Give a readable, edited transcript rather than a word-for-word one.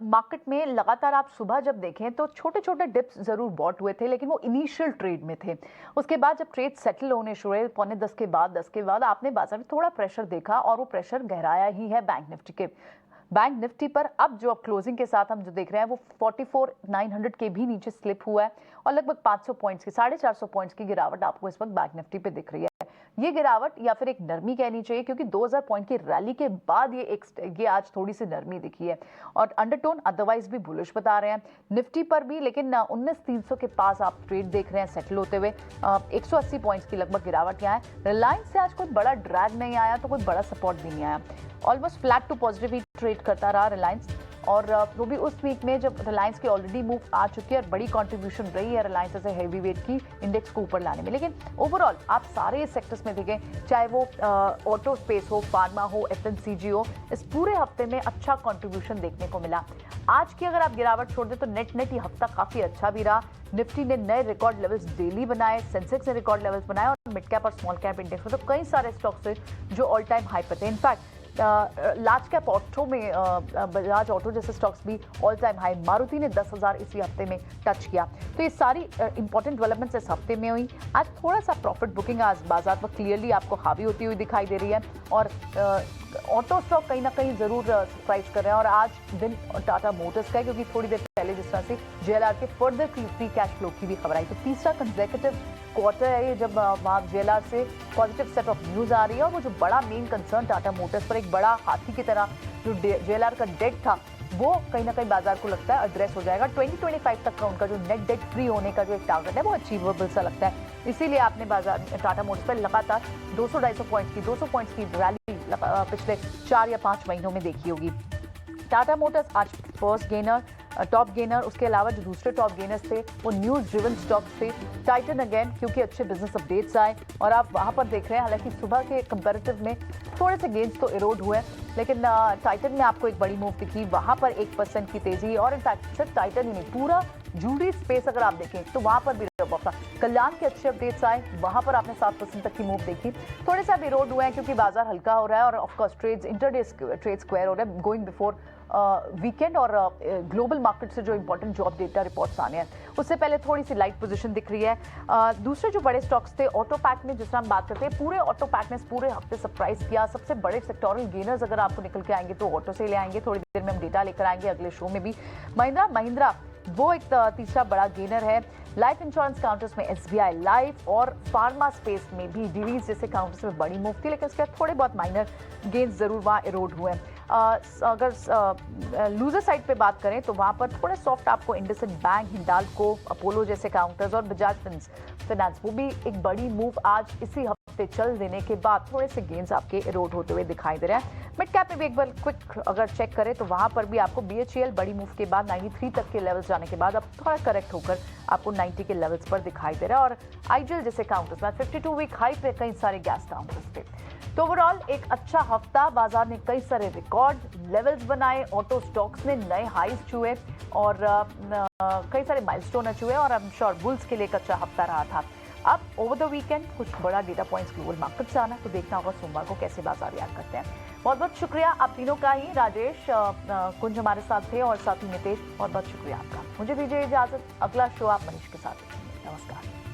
Market में लगातार आप सुबह जब देखें तो छोटे छोटे डिप्स जरूर बॉट हुए थे, लेकिन वो इनिशियल ट्रेड में थे। उसके बाद जब ट्रेड सेटल होने शुरू हुए पौने 10 के बाद आपने बाजार में थोड़ा प्रेशर देखा, और वो प्रेशर गहराया ही है बैंक निफ्टी के। बैंक निफ्टी पर अब जो क्लोजिंग के साथ हम जो देख रहे हैं वो 44,900 के भी नीचे स्लिप हुआ है, और लगभग 500 पॉइंट्स की 450 पॉइंट्स की गिरावट आपको इस वक्त बैंक निफ्टी पे दिख रही है। ये गिरावट या फिर एक नरमी कहनी चाहिए, क्योंकि 2000 पॉइंट की रैली के बाद ये आज थोड़ी सी नरमी दिखी है, और अंडरटोन अदरवाइज भी बुलिश बता रहे हैं निफ्टी पर भी। लेकिन 19,300 के पास आप ट्रेड देख रहे हैं सेटल होते हुए। 180 पॉइंट्स की लगभग गिरावट यहाँ है। रिलायंस से आज कोई बड़ा ड्रैग नहीं आया, तो कोई बड़ा सपोर्ट भी नहीं आया। ऑलमोस्ट फ्लैट टू पॉजिटिव ही ट्रेड करता रहा रिलायंस, और वो भी उस वीक में जब रिलायंस की ऑलरेडी मूव आ चुकी है और बड़ी कंट्रीब्यूशन रही है रिलायंस ऐसे हैवी वेट की इंडेक्स को ऊपर लाने में। लेकिन ओवरऑल आप सारे सेक्टर्स में देखें, चाहे वो ऑटो स्पेस हो, फार्मा हो, एफएमसीजी हो, इस पूरे हफ्ते में अच्छा कंट्रीब्यूशन देखने को मिला। आज की अगर आप गिरावट छोड़ दें तो नेट ये हफ्ता काफी अच्छा भी रहा। निफ्टी ने नए रिकॉर्ड लेवल्स डेली बनाए, सेंसेक्स ने रिकॉर्ड लेवल्स बनाए, और मिड कैप और स्मॉल कैप इंडेक्स में तो कई सारे स्टॉक्स थे जो ऑल टाइम हाई पे थे। इनफैक्ट लार्ज कैप ऑटो में बजाज ऑटो जैसे स्टॉक्स भी ऑल टाइम हाई, मारुति ने 10,000 इसी हफ्ते में टच किया। तो ये सारी इंपॉर्टेंट डेवलपमेंट्स इस हफ्ते में हुई। आज थोड़ा सा प्रॉफिट बुकिंग आज बाजार पर क्लियरली आपको हावी होती हुई दिखाई दे रही है, और ऑटो स्टॉक कहीं ना कहीं जरूर सरप्राइज कर रहे हैं। और आज दिन टाटा मोटर्स का है, क्योंकि थोड़ी देर पहले जिस तरह से जेएलआर के फर्दर फ्री कैश फ्लो की भी खबर आई, तो तीसरा कंसेक्यूटिव क्वार्टर है ये जब वहाँ जेएलआर से पॉजिटिव सेट ऑफ न्यूज आ रही है। और वो जो बड़ा मेन कंसर्न टाटा मोटर्स पर एक बड़ा हाथी की तरह जो जेएलआर का डेट था, वो कहीं ना कहीं बाजार को लगता है एड्रेस हो जाएगा। 2025 तक का उनका जो नेट डेट फ्री होने का जो एक टारगेट है वो अचीवेबल सा लगता है। इसीलिए आपने बाजार टाटा मोटर्स पर लगातार 200-250 पॉइंट्स की रैली पिछले 4 या 5 महीनों में देखी होगी। टाटा मोटर्स आज फर्स्ट गेनर, टॉप गेनर। उसके अलावा जो दूसरे टॉप गेनर्स थे वो न्यूज ड्रिवन स्टॉक्स थे। टाइटन अगेन, क्योंकि अच्छे बिजनेस अपडेट्स आए और आप वहां पर देख रहे हैं, हालांकि सुबह के कंपैरेटिव में थोड़े से गेन्स तो इरोड हुए, लेकिन टाइटन में आपको एक बड़ी मूव दिखी, वहां पर 1% की तेजी। और इनफैक्ट सिर्फ टाइटन ही नहीं, पूरा ज्वेलरी स्पेस अगर आप देखें तो वहां पर भी था। कल्याण के अच्छे अपडेट्स आए, वहां पर आपने 7% तक की मूव देखी। थोड़े सा भी इरोड हुए हैं क्योंकि बाजार हल्का हो रहा है, और of course trades intraday trade square हो रहा है गोइंग बिफोर वीकेंड, और ग्लोबल मार्केट से जो इंपॉर्टेंट जॉब डेटा रिपोर्ट्स आने हैं उससे पहले थोड़ी सी लाइट पोजीशन दिख रही है। दूसरे जो बड़े स्टॉक्स थे ऑटो पैक में, जिस तरह हम बात करते हैं, पूरे ऑटो पैक ने पूरे हफ्ते सरप्राइज किया। सबसे बड़े सेक्टोरल गेनर्स अगर आपको निकल के आएंगे तो ऑटो से ले आएंगे, थोड़ी देर में हम डेटा लेकर आएंगे अगले शो में भी। महिंद्रा वो एक तीसरा बड़ा गेनर है। लाइफ इंश्योरेंस काउंटर्स में एसबीआई लाइफ, और फार्मा स्पेस में भी डिवीज जैसे काउंटर्स में बड़ी मूव थी, लेकिन उसके बाद थोड़े बहुत माइनर गेन्स जरूर वहाँ इरोड हुए हैं। अगर लूजर साइड पे बात करें तो वहाँ पर थोड़े सॉफ्ट आपको इंडसइंड बैंक, हिंडाल्को, अपोलो जैसे काउंटर्स, और बजाज फाइनेंस वो भी एक बड़ी मूव आज इसी हफ्ते चल देने के बाद थोड़े से गेन्स आपके इरोड होते हुए दिखाई दे रहे हैं। मिड कैप में भी एक बार क्विक अगर चेक करें तो वहाँ पर भी आपको बीएचईएल बड़ी मूव के बाद 93 तक के लेवल्स जाने के बाद अब थोड़ा करेक्ट होकर आपको 90 के लेवल्स पर दिखाई दे रहा है। और आईजीएल जैसे काउंटर्स में 52 वीक हाई पे कई सारे गैस काउंटर्स पे। तो ओवरऑल एक अच्छा हफ्ता, बाजार ने कई सारे रिकॉर्ड लेवल्स बनाए, ऑटो स्टॉक्स ने नए हाईज छुए, और कई सारे माइलस्टोन छुए, और आई एम श्योर बुल्स के लिए एक अच्छा हफ्ता रहा था। अब ओवर द वीकेंड कुछ बड़ा डेटा पॉइंट्स ग्लोबल मार्केट से आना, तो देखना होगा सोमवार को कैसे बाजार रिएक्ट करते हैं। बहुत बहुत शुक्रिया आप तीनों का ही, राजेश, कुंज हमारे साथ थे, और साथ ही नितेश, बहुत बहुत शुक्रिया आपका। मुझे दीजिए इजाजत, अगला शो आप मनीष के साथ। नमस्कार।